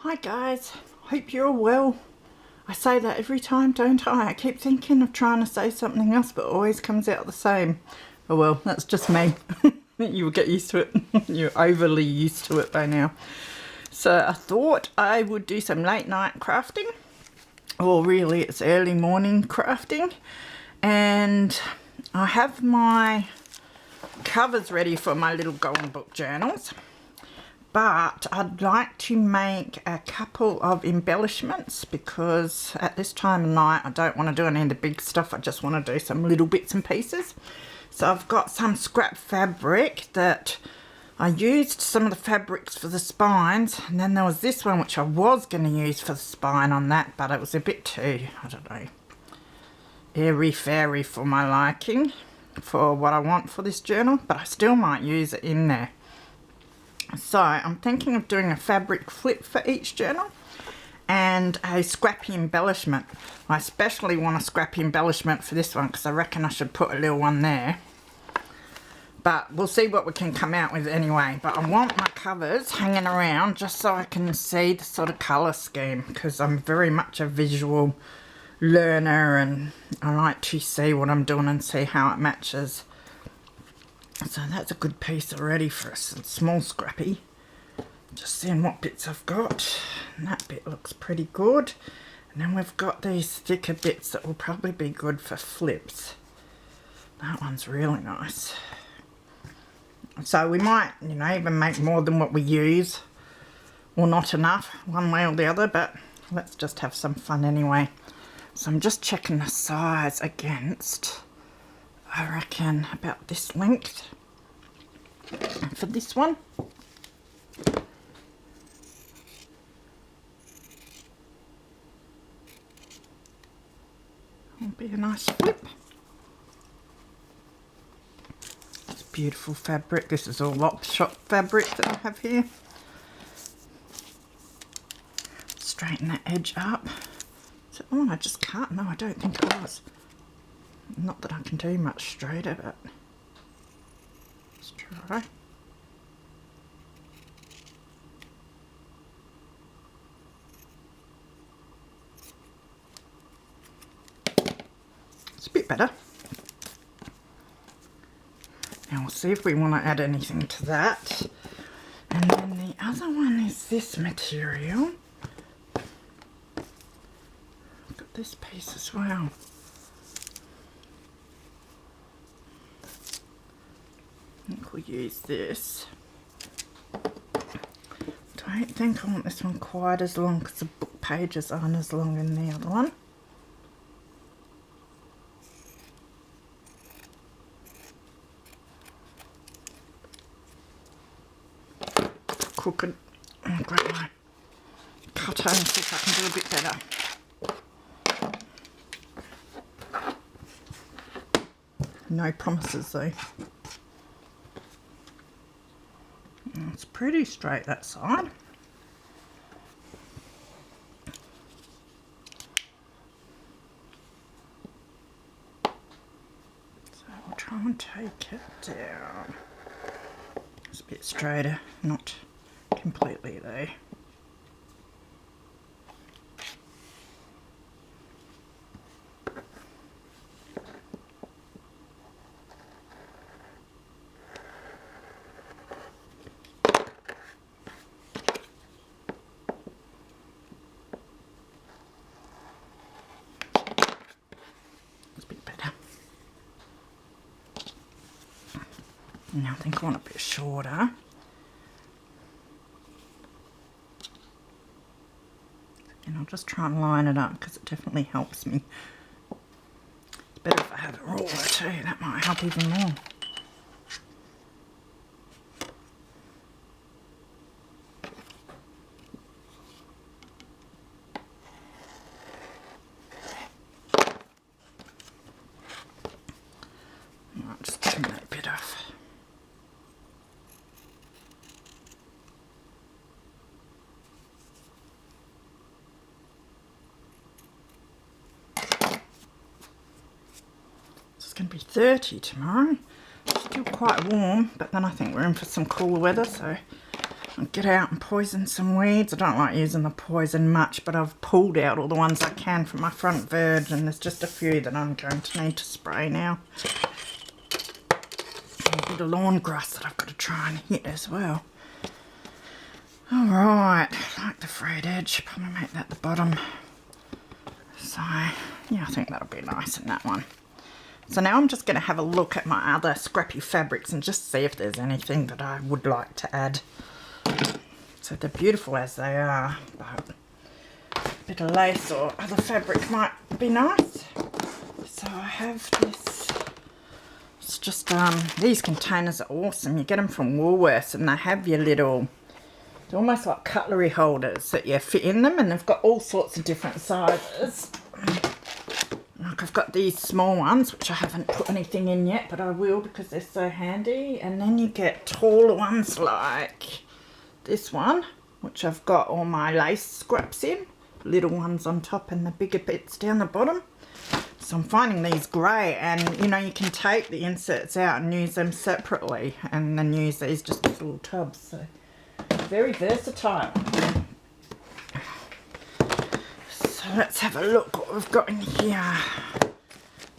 Hi guys, hope you're well. I say that every time, don't I? I keep thinking of trying to say something else, but it always comes out the same. Oh well, that's just me. You'll get used to it. You're overly used to it by now. So I thought I would do some late night crafting. Or really, it's early morning crafting. And I have my covers ready for my little golden book journals. But I'd like to make a couple of embellishments because at this time of night I don't want to do any of the big stuff. I just want to do some little bits and pieces. So I've got some scrap fabric that I used some of the fabrics for the spines, and then there was this one which I was going to use for the spine on that, but it was a bit too, I don't know, airy-fairy for my liking for what I want for this journal, but I still might use it in there. So I'm thinking of doing a fabric flip for each journal and a scrappy embellishment. I especially want a scrappy embellishment for this one because I reckon I should put a little one there. But we'll see what we can come out with anyway. But I want my covers hanging around just so I can see the sort of colour scheme, because I'm very much a visual learner and I like to see what I'm doing and see how it matches. So that's a good piece already for a small scrappy. Just seeing what bits I've got. And that bit looks pretty good. And then we've got these thicker bits that will probably be good for flips. That one's really nice. So we might, you know, even make more than what we use. Or not enough, one way or the other, but let's just have some fun anyway. So I'm just checking the size against, I reckon, about this length for this one. It'll be a nice flip. It's beautiful fabric. This is all Op Shop fabric that I have here. Straighten that edge up. So, oh, I just can't. No, I don't think I was. Not that I can do much straighter, but let's try. It's a bit better. Now we'll see if we want to add anything to that. And then the other one is this material. I've got this piece as well. I think we'll use this. Don't think I want this one quite as long because the book pages aren't as long in the other one. Crooked. I'll grab my cutter and see if I can do a bit better. No promises though. It's pretty straight that side. So we'll try and take it down. It's a bit straighter, not completely though. Now I think I want a bit shorter. And I'll just try and line it up because it definitely helps me. It's better if I have a ruler too, that might help even more. Right, just trim that bit off. Going to be 30 tomorrow. Still quite warm, but then I think we're in for some cooler weather, so get out and poison some weeds. I don't like using the poison much, but I've pulled out all the ones I can from my front verge, and there's just a few that I'm going to need to spray now. And a bit of lawn grass that I've got to try and hit as well. Alright, I like the frayed edge, probably make that the bottom. So, yeah, I think that'll be nice in that one. So now I'm just going to have a look at my other scrappy fabrics and just see if there's anything that I would like to add. So they're beautiful as they are, but a bit of lace or other fabric might be nice. So I have this. It's just, these containers are awesome. You get them from Woolworths and they have your little, they're almost like cutlery holders that you fit in them, and they've got all sorts of different sizes. Like I've got these small ones, which I haven't put anything in yet, but I will because they're so handy. And then you get taller ones like this one, which I've got all my lace scraps in. Little ones on top and the bigger bits down the bottom. So I'm finding these great, and you know, you can take the inserts out and use them separately, and then use these just as little tubs. So very versatile. So let's have a look what we've got in here.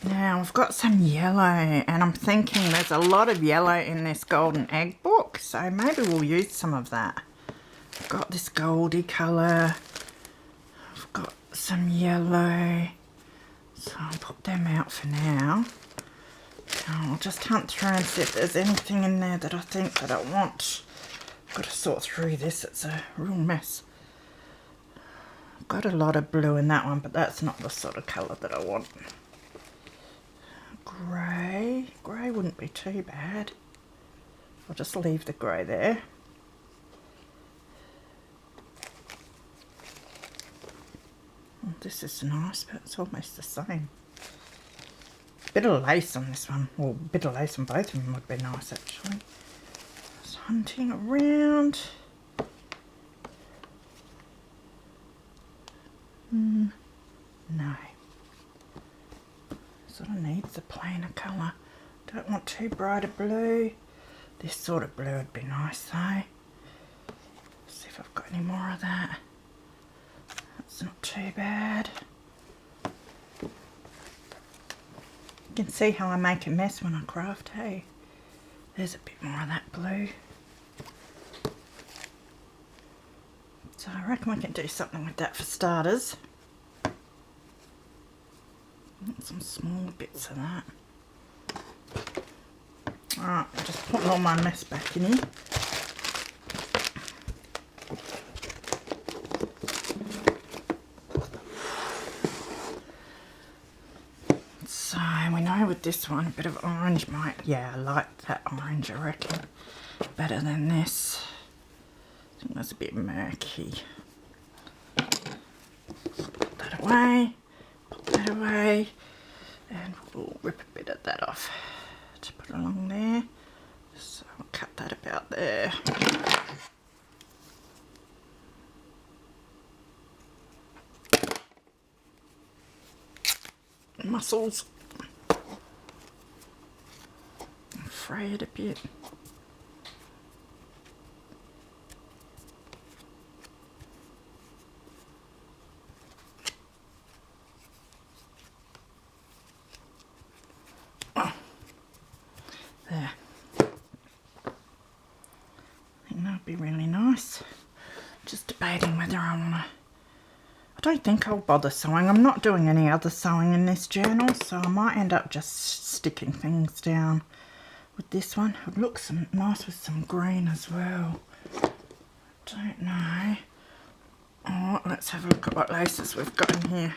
Now we've got some yellow, and I'm thinking there's a lot of yellow in this golden egg book, so maybe we'll use some of that. I've got this goldy colour. I've got some yellow. So I'll put them out for now. I'll just hunt through and see if there's anything in there that I think that I want. I've got to sort through this, it's a real mess. I've got a lot of blue in that one, but that's not the sort of colour that I want. Grey. Grey wouldn't be too bad. I'll just leave the grey there. Oh, this is nice, but it's almost the same. Bit of lace on this one. Well, a bit of lace on both of them would be nice, actually. Just hunting around. No. Sort of needs a plainer colour. Don't want too bright a blue. This sort of blue would be nice though. See if I've got any more of that. That's not too bad. You can see how I make a mess when I craft, hey? There's a bit more of that blue. So I reckon we can do something with that for starters. Some smaller bits of that. Alright, just putting all my mess back in here. So we know with this one a bit of orange might, yeah, I like that orange, I reckon. Better than this. I think that's a bit murky. Put that away. Put that away. And we'll rip a bit of that off to put along there. So I'll cut that about there. Mussels. Fray it a bit. There. I think that'd be really nice. Just debating whether I want to... I don't think I'll bother sewing. I'm not doing any other sewing in this journal, so I might end up just sticking things down with this one. It looks nice with some green as well. Don't know. Oh, let's have a look at what laces we've got in here.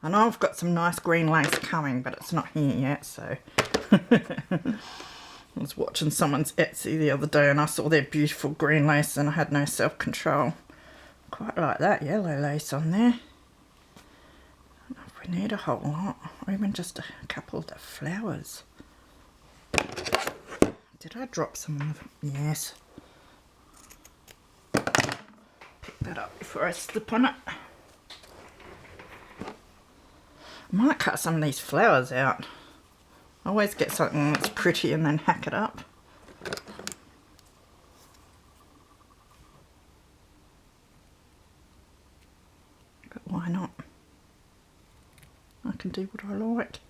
I know I've got some nice green lace coming, but it's not here yet, so... I was watching someone's Etsy the other day and I saw their beautiful green lace and I had no self-control. Quite like that yellow lace on there. I don't know if we need a whole lot, or even just a couple of the flowers. Did I drop some of them? Yes. Pick that up before I slip on it. I might cut some of these flowers out. I always get something that's pretty and then hack it up. do what I like.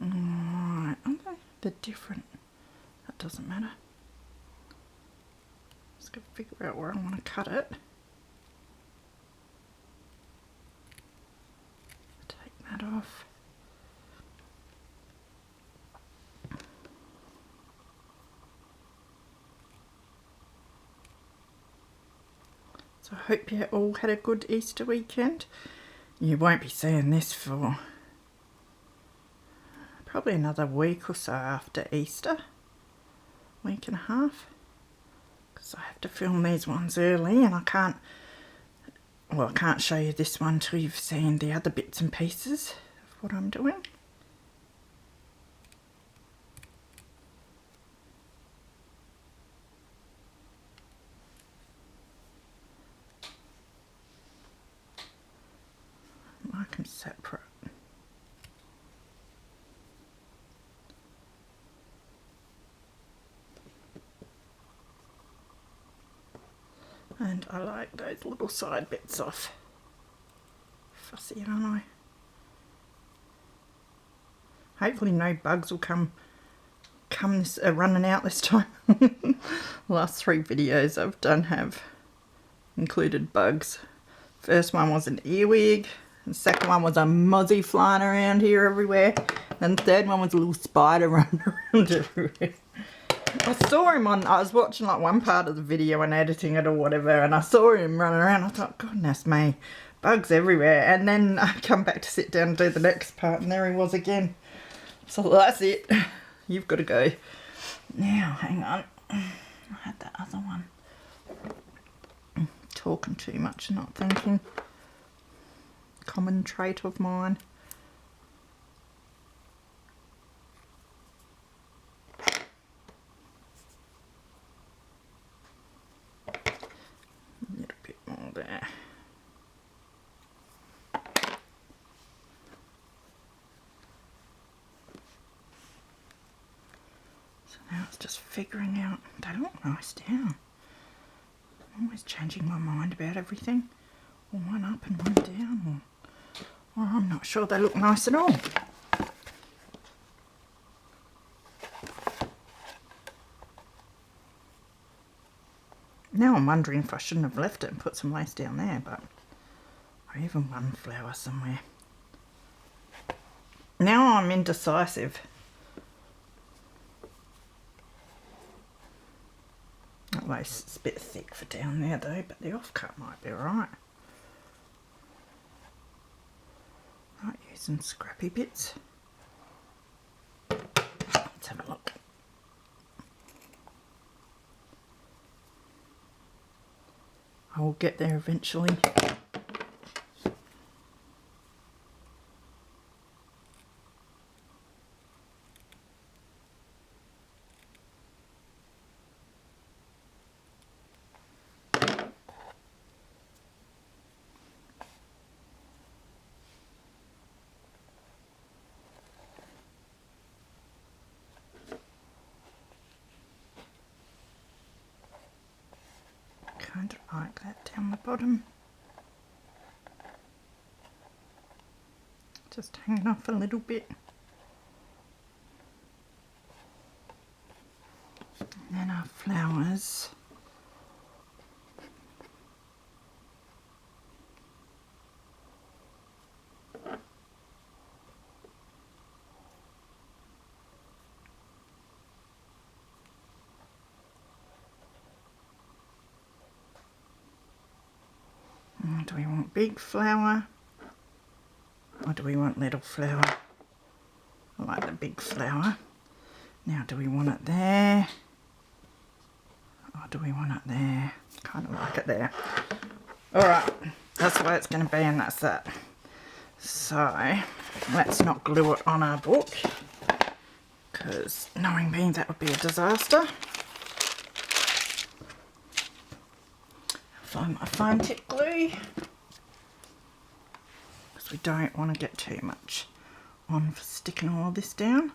Alright, okay, they're different. That doesn't matter. Just got to figure out where I want to cut it. Take that off. So I hope you all had a good Easter weekend. You won't be seeing this for probably another week or so after Easter. Week and a half. Because I have to film these ones early and I can't show you this one till you've seen the other bits and pieces of what I'm doing. I like them separate. And I like those little side bits off. Fussy, aren't I? Hopefully no bugs will come running out this time. The last 3 videos I've done have included bugs. First one was an earwig. The second one was a mozzie flying around here everywhere. And the third one was a little spider running around everywhere. I saw him I was watching like one part of the video and editing it or whatever, and I saw him running around. I thought, goodness me, bugs everywhere. And then I come back to sit down and do the next part, and there he was again. So that's it. You've got to go. Now, hang on. I had that other one. Talking too much and not thinking. Common trait of mine. A little bit more there. So now it's just figuring out. They look nice down. I'm always changing my mind about everything. Or one up and one down. Or I'm not sure they look nice at all. Now I'm wondering if I shouldn't have left it and put some lace down there, but or even one flower somewhere. Now I'm indecisive. That lace is a bit thick for down there though, but the offcut might be alright. Right, using scrappy bits. Let's have a look. I will get there eventually. Kind of like that down the bottom. Just hanging off a little bit. And then our flowers. Do we want big flower or do we want little flower? I like the big flower. Now do we want it there or do we want it there? Kind of like it there. Alright, that's the way it's going to be and that's that. So let's not glue it on our book because knowing me that would be a disaster. Find my fine tip glue because we don't want to get too much on for sticking all this down.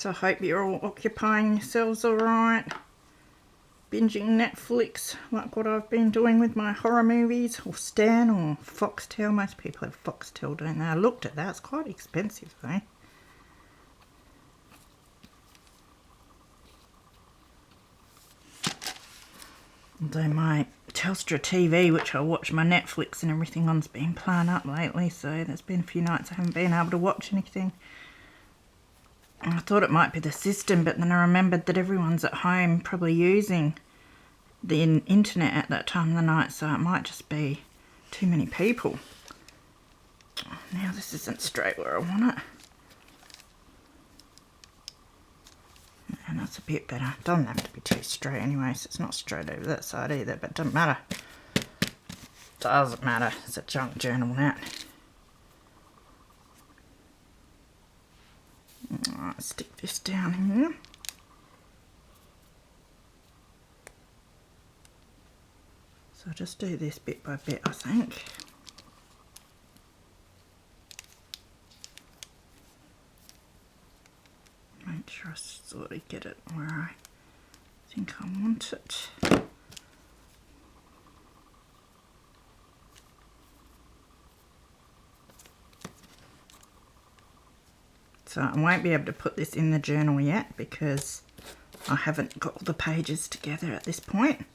So I hope you're all occupying yourselves alright. Binging Netflix like what I've been doing with my horror movies, or Stan, or Foxtel. Most people have Foxtel, don't they? I looked at that, it's quite expensive though. Although my Telstra TV, which I watch my Netflix and everything on's been playing up lately, so there's been a few nights I haven't been able to watch anything. I thought it might be the system, but then I remembered that everyone's at home probably using the internet at that time of the night, so it might just be too many people. Now this isn't straight where I want it. And that's a bit better. Doesn't have to be too straight anyway, so it's not straight over that side either, but it doesn't matter. Doesn't matter. It's a junk journal now. Alright, stick this down here. So I'll just do this bit by bit, I think. Make sure I sort of get it where I think I want it. So I won't be able to put this in the journal yet because I haven't got all the pages together at this point.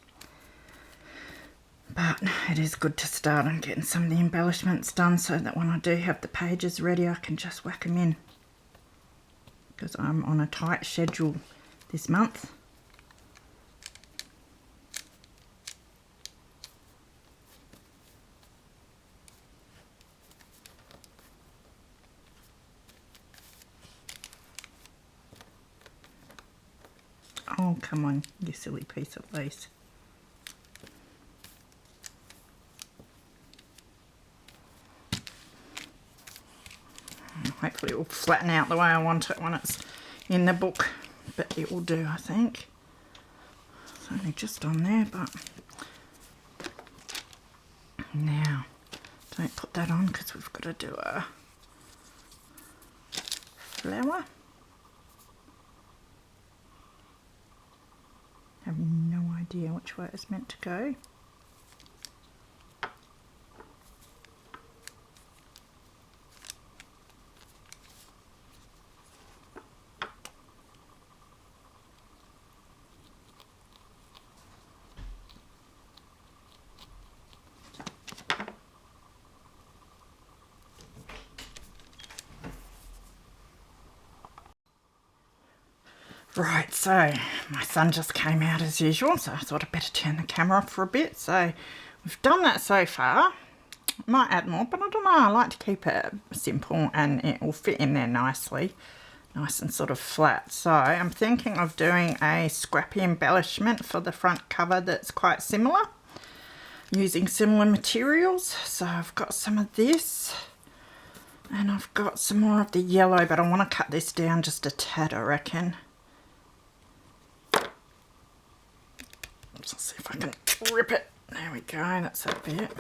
But it is good to start on getting some of the embellishments done so that when I do have the pages ready I can just whack them in. Because I'm on a tight schedule this month. Oh, come on, you silly piece of lace. Hopefully it will flatten out the way I want it when it's in the book, but it will do, I think. It's only just on there, but now don't put that on because we've got to do a flower. I have no idea which way it's meant to go. Right, so my son just came out as usual, so I thought I'd better turn the camera off for a bit. So we've done that so far. Might add more, but I don't know. I like to keep it simple and it will fit in there nicely. Nice and sort of flat. So I'm thinking of doing a scrappy embellishment for the front cover that's quite similar. Using similar materials. So I've got some of this. And I've got some more of the yellow, but I want to cut this down just a tad, I reckon. Let's see if I can rip it. There we go, that's that bit.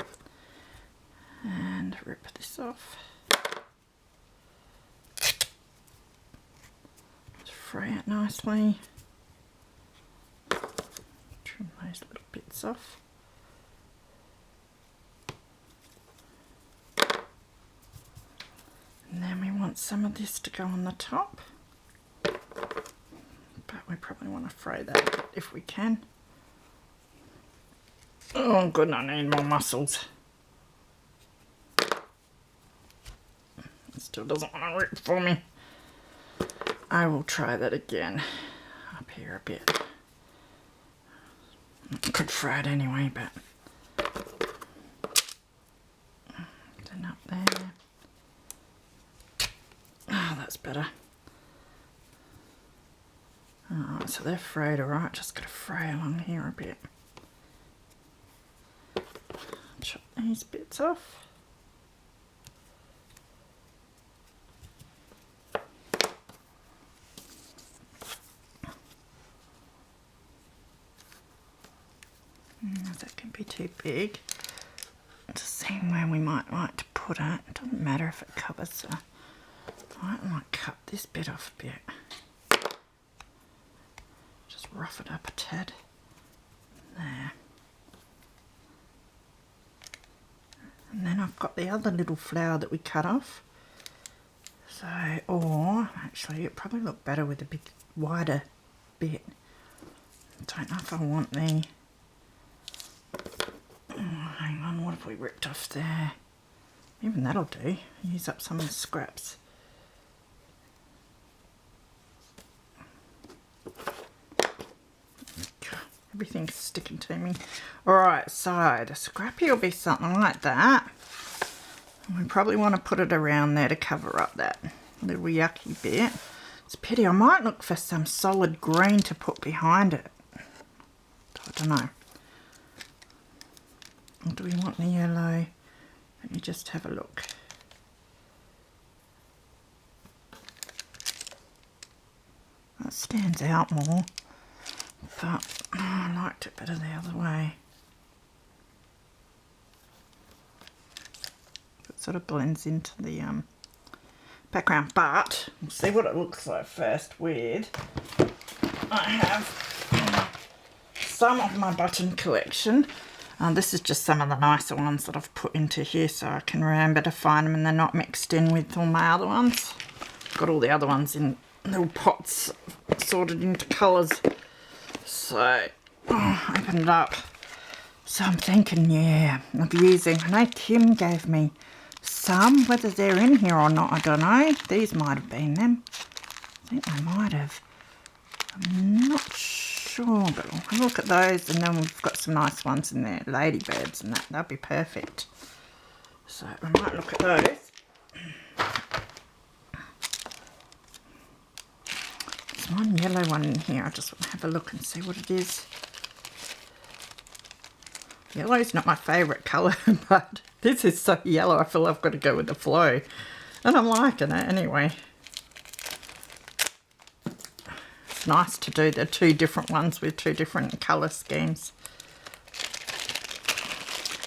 And rip this off. Just fray it nicely. Trim those little bits off. And then we want some of this to go on the top. But we probably want to fray that a bit if we can. Oh good, I need more muscles. It still doesn't want to rip for me. I will try that again. Up here a bit. I could fray it anyway, but then up there. Oh, that's better. Alright, so they're frayed alright, just gotta fray along here a bit. Chop these bits off. That can be too big. Just seeing where we might like to put it. It doesn't matter if it covers the... I might cut this bit off a bit. just rough it up a tad. There. And then I've got the other little flower that we cut off. So, or actually it probably look better with a big wider bit. Don't know if I want the, oh, hang on, what have we ripped off there? Even that'll do. Use up some of the scraps. Everything's sticking to me. Alright, so the scrappy will be something like that. We probably want to put it around there to cover up that little yucky bit. It's a pity. I might look for some solid green to put behind it. I don't know. Or do we want the yellow? Let me just have a look. That stands out more. But I liked it better the other way. It sort of blends into the background, but we'll see what it looks like first with, I have some of my button collection. This is just some of the nicer ones that I've put into here so I can remember to find them and they're not mixed in with all my other ones. Got all the other ones in little pots sorted into colours. So, open it up. So I'm thinking, yeah, of using, I know Kim gave me some, whether they're in here or not, I don't know. These might have been them. I think they might have. I'm not sure, but we'll have a look at those, and then we've got some nice ones in there, ladybirds and that, that'll be perfect. So I might look at those. There's one yellow one in here, I just want to have a look and see what it is. Yellow's not my favourite colour, but this is so yellow I feel I've got to go with the flow. And I'm liking it anyway. It's nice to do the two different ones with two different colour schemes.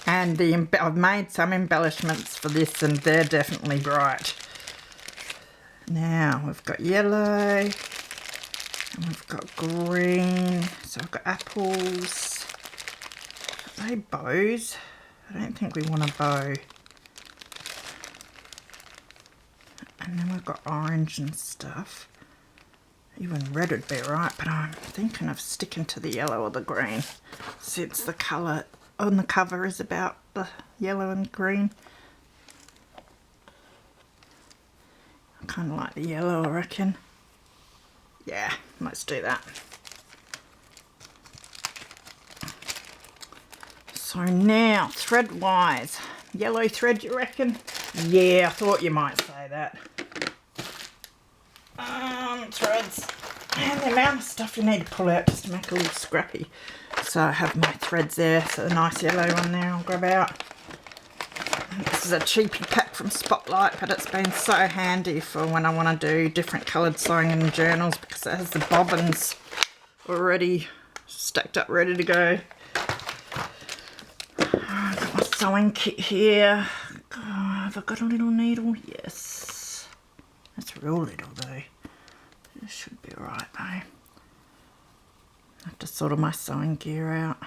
And I've made some embellishments for this and they're definitely bright. Now we've got yellow and we've got green. So I've got apples. Are they bows? I don't think we want a bow. And then we've got orange and stuff. Even red would be right, but I'm thinking of sticking to the yellow or the green, since the colour on the cover is about the yellow and green. I kind of like the yellow, I reckon. Yeah, let's do that. So now, thread-wise, yellow thread, you reckon? Yeah, I thought you might say that. Threads. And the amount of stuff you need to pull out just to make a little scrappy. So I have my threads there, so the nice yellow one there I'll grab out. This is a cheapy pack from Spotlight, but it's been so handy for when I want to do different coloured sewing in journals because it has the bobbins already stacked up ready to go. I've got my sewing kit here. Have I got a little needle? Yes. That's real little though. It should be alright though. I have to sort my sewing gear out.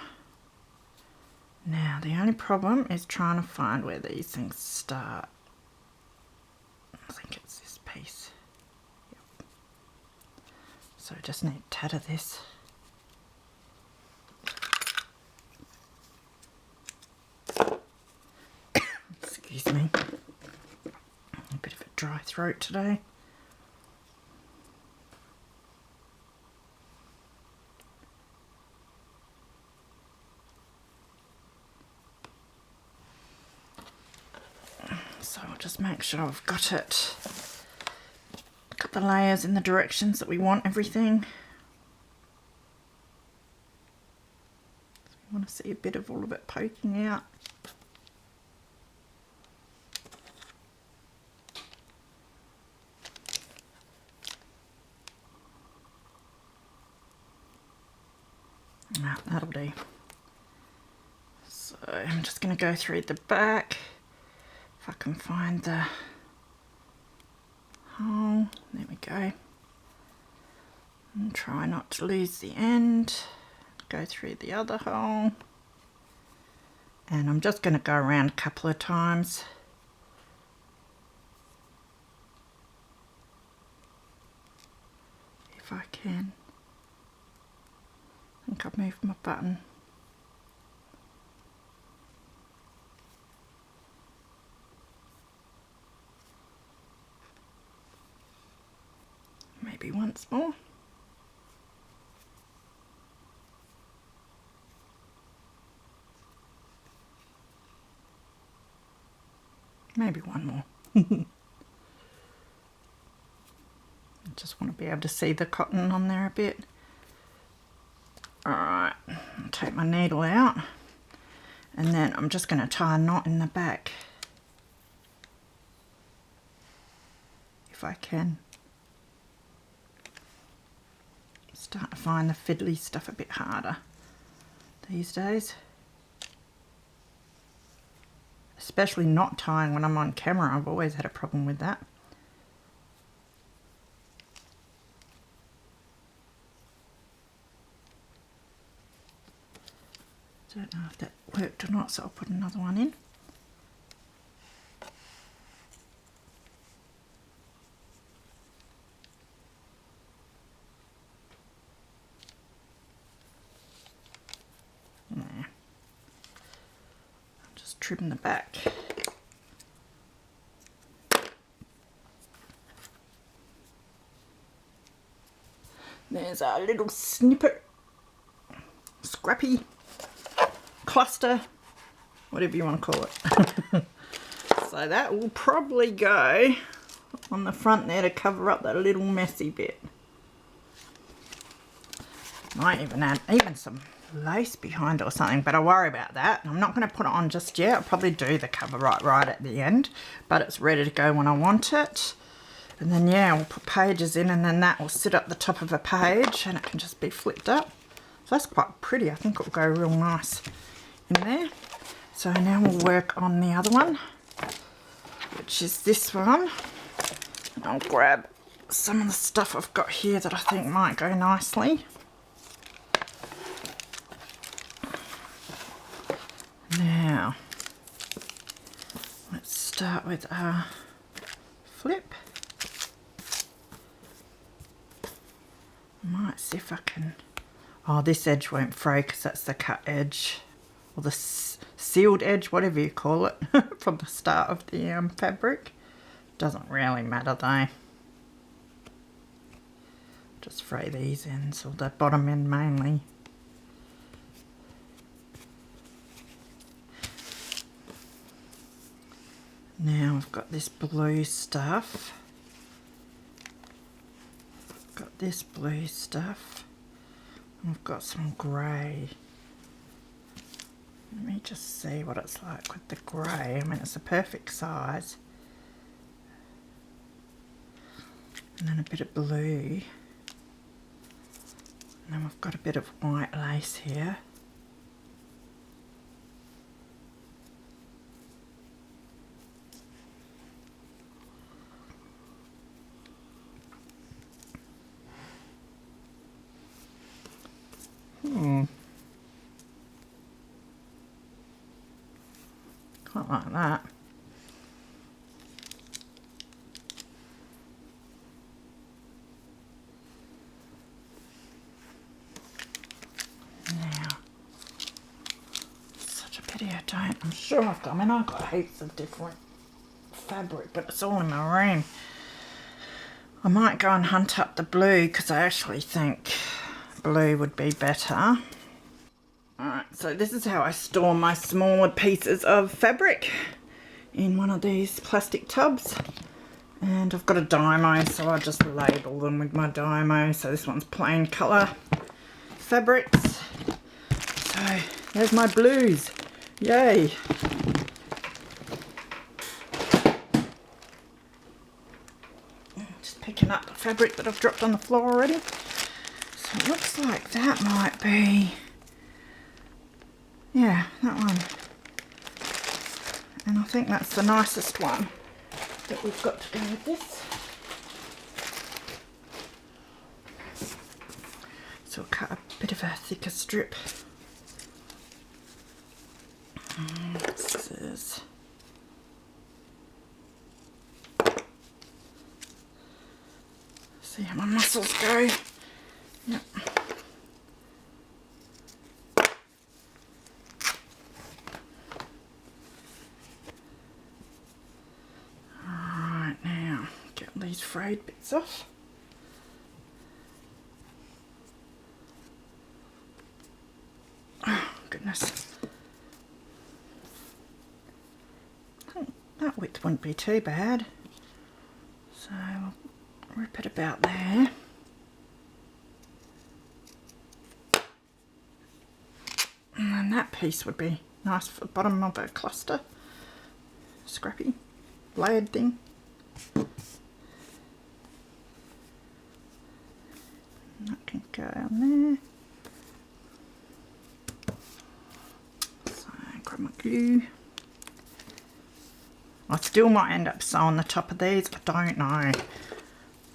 Now the only problem is trying to find where these things start. I think it's this piece. Yep. So I just need a tad of this. Excuse me. A bit of a dry throat today. So I'll just make sure I've got it. Got the layers in the directions that we want everything. So we want to see a bit of all of it poking out. No, that'll do. So I'm just going to go through the back. If I can find the hole, there we go. And try not to lose the end. Go through the other hole. And I'm just going to go around a couple of times. If I can. I think I've moved my button. Maybe once more. Maybe one more. I just want to be able to see the cotton on there a bit. Alright, I'll take my needle out. And then I'm just going to tie a knot in the back. If I can. I'm starting to find the fiddly stuff a bit harder these days. Especially not tying when I'm on camera. I've always had a problem with that. Don't know if that worked or not, so I'll put another one in. There. Just trim the back. There's our little snippet, scrappy, cluster, whatever you want to call it. So that will probably go on the front there to cover up that little messy bit. Might even add some lace behind it or something, but I worry about that. I'm not going to put it on just yet. I'll probably do the cover right at the end, but it's ready to go when I want it. And then yeah, we'll put pages in, and then that will sit at the top of a page and it can just be flipped up. So that's quite pretty. I think it will go real nice in there. So now we'll work on the other one, which is this one. And I'll grab some of the stuff I've got here that I think might go nicely. Now, let's start with our flip. Might see if I can... Oh, this edge won't fray because that's the cut edge, or the sealed edge, whatever you call it, from the start of the fabric. Doesn't really matter though. Just fray these ends, or the bottom end mainly. Now I've got this blue stuff. Got this blue stuff. And I've got some grey. Let me just see what it's like with the grey. I mean, it's a perfect size. And then a bit of blue. And then we've got a bit of white lace here. Quite like that. Now, such a pity I don't. I'm sure I've got, I mean, I've got heaps of different fabric, but it's all in my room. I might go and hunt up the blue because I actually think blue would be better. Alright, so this is how I store my smaller pieces of fabric in one of these plastic tubs. And I've got a Dymo, so I just label them with my Dymo. So this one's plain colour fabrics. So there's my blues. Yay! Just picking up the fabric that I've dropped on the floor already. So it looks like that might be... Yeah, that one. And I think that's the nicest one that we've got to go with this. to cut a bit of a thicker strip. Scissors. See how my muscles go. Yep. Alright, now get these frayed bits off. Oh, goodness. That width wouldn't be too bad. So I'll rip it about there. And then that piece would be nice for the bottom of a cluster. Scrappy, layered thing. That can go on there. So grab my glue. I still might end up sewing the top of these, I don't know. I'm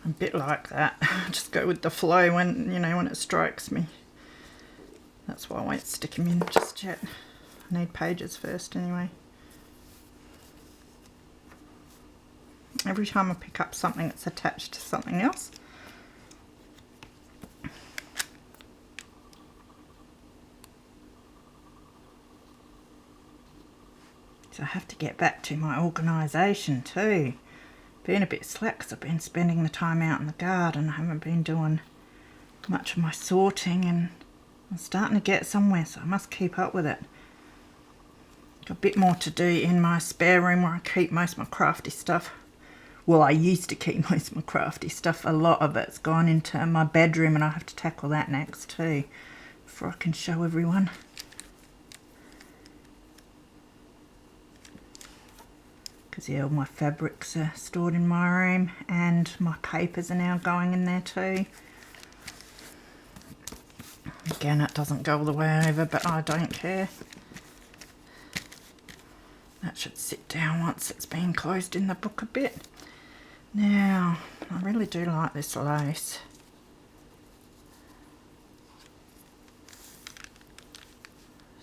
a bit like that. I just go with the flow when, you know, when it strikes me. That's why I won't stick them in just yet. I need pages first anyway. Every time I pick up something, it's attached to something else. So I have to get back to my organisation too. Been a bit slack because I've been spending the time out in the garden. I haven't been doing much of my sorting, and I'm starting to get somewhere, so I must keep up with it. Got a bit more to do in my spare room where I keep most of my crafty stuff. Well, I used to keep most of my crafty stuff. A lot of it's gone into my bedroom, and I have to tackle that next too before I can show everyone. Because yeah, all my fabrics are stored in my room, and my papers are now going in there too. Again, it doesn't go all the way over, but I don't care. That should sit down once it's been closed in the book a bit. Now, I really do like this lace.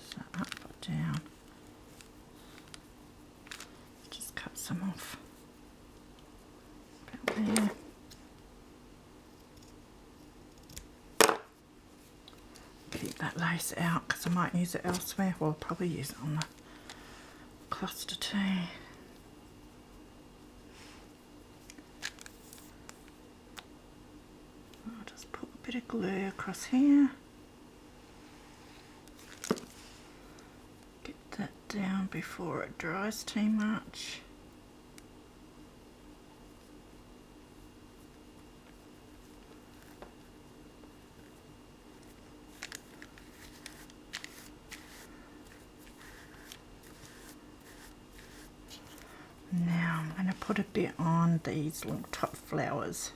So up or down. Just cut some off. About there. Keep that lace out because I might use it elsewhere. Well, I'll probably use it on the cluster too. I'll just put a bit of glue across here. Get that down before it dries too much. Now I'm going to put a bit on these little top flowers.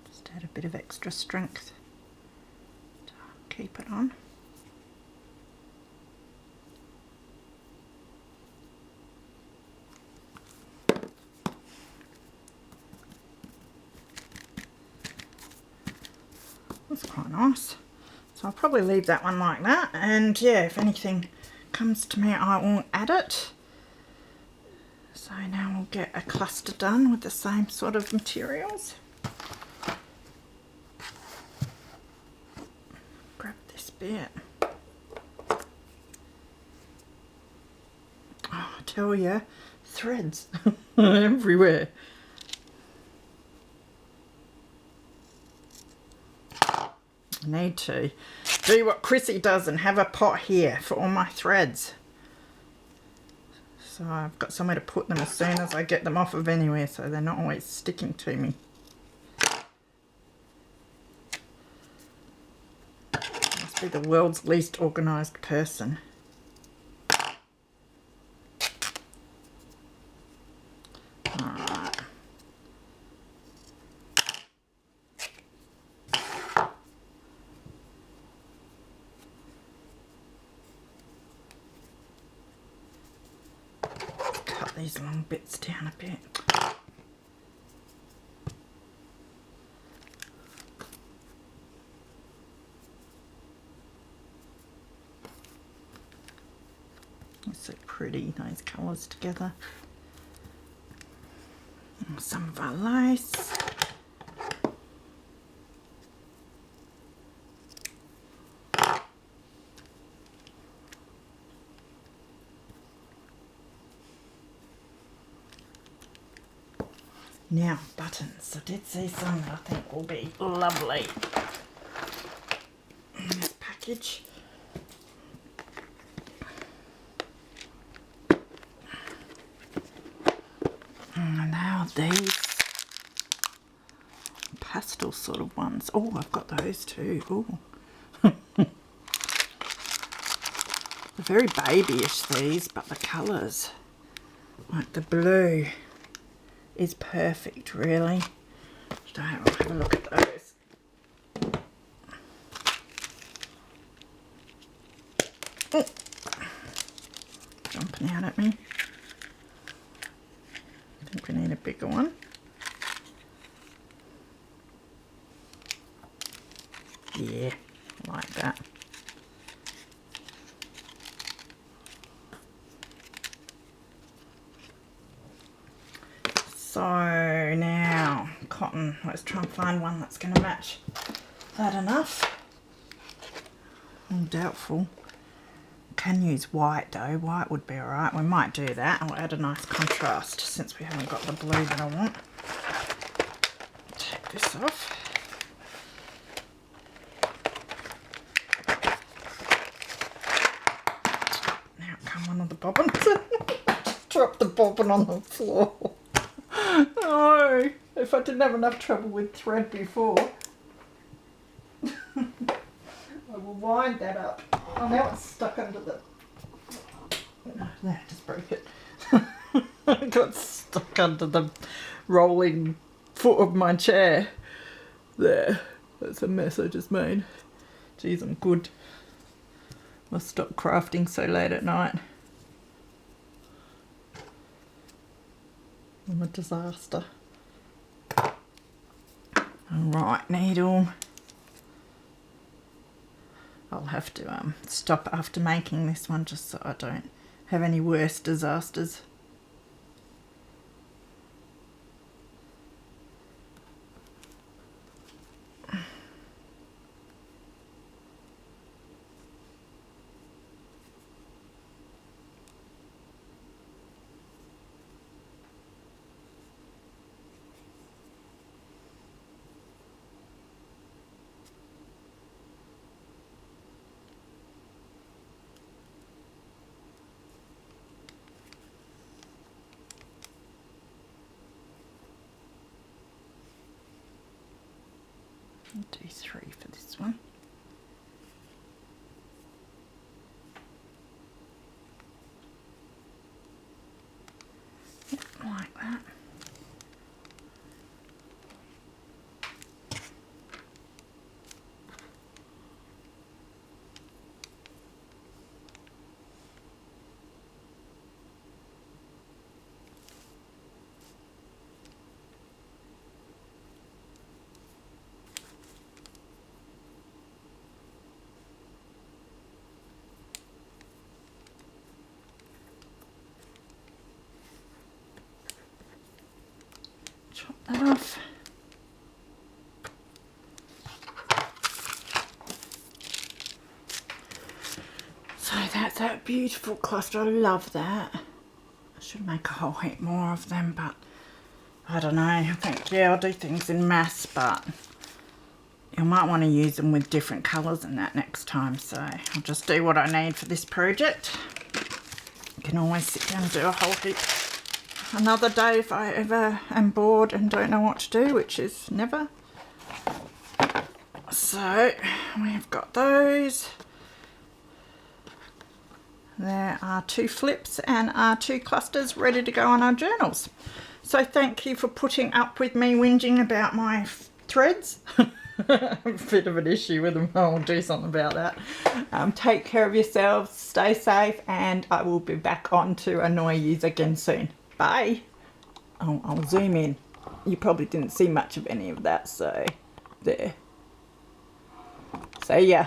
Just add a bit of extra strength to keep it on. That's quite nice. So I'll probably leave that one like that, and yeah, if anything comes to me I will add it. So now we'll get a cluster done with the same sort of materials. Grab this bit. Oh, I tell you, threads everywhere. I need to do what Chrissy does and have a pot here for all my threads. So I've got somewhere to put them as soon as I get them off of anywhere, so they're not always sticking to me. Must be the world's least organised person. Alright. These long bits down a bit. pretty, those colours together. And some of our lace. Now, buttons. I did see some that I think will be lovely in this package. And now these pastel sort of ones. Oh, I've got those too. Oh. They're very babyish, these, but the colours, like the blue, is perfect, really. So I'll have a look at those. Oh. Jumping out at me. I think we need a bigger one. Yeah, like that. So now, cotton. Let's try and find one that's going to match that enough. I'm doubtful. Can use white though. White would be alright. We might do that. I'll add a nice contrast since we haven't got the blue that I want. Take this off. Now come one of the bobbins. Drop the bobbin on the floor. No, if I didn't have enough trouble with thread before. I will wind that up. Oh, now it's stuck under the... No, there, just broke it. It got stuck under the rolling foot of my chair. There, that's a mess I just made. Geez, I'm good. Must stop crafting so late at night. I'm a disaster. Alright, needle. I'll have to stop after making this one just so I don't have any worse disasters. I'll do 3 for this one. Yep, like that. Chop that off. So that's that beautiful cluster. I love that. I should make a whole heap more of them, but I don't know. I think, yeah, I'll do things in mass, but you might want to use them with different colours and that next time. So I'll just do what I need for this project. You can always sit down and do a whole heap another day if I ever am bored and don't know what to do, which is never. So we've got those. There are 2 flips and our 2 clusters ready to go on our journals. So thank you for putting up with me whinging about my threads. A bit of an issue with them. I'll do something about that. Take care of yourselves, stay safe, and I will be back on to annoy you again soon. Bye. Oh, I'll zoom in. You probably didn't see much of any of that, so there. See ya.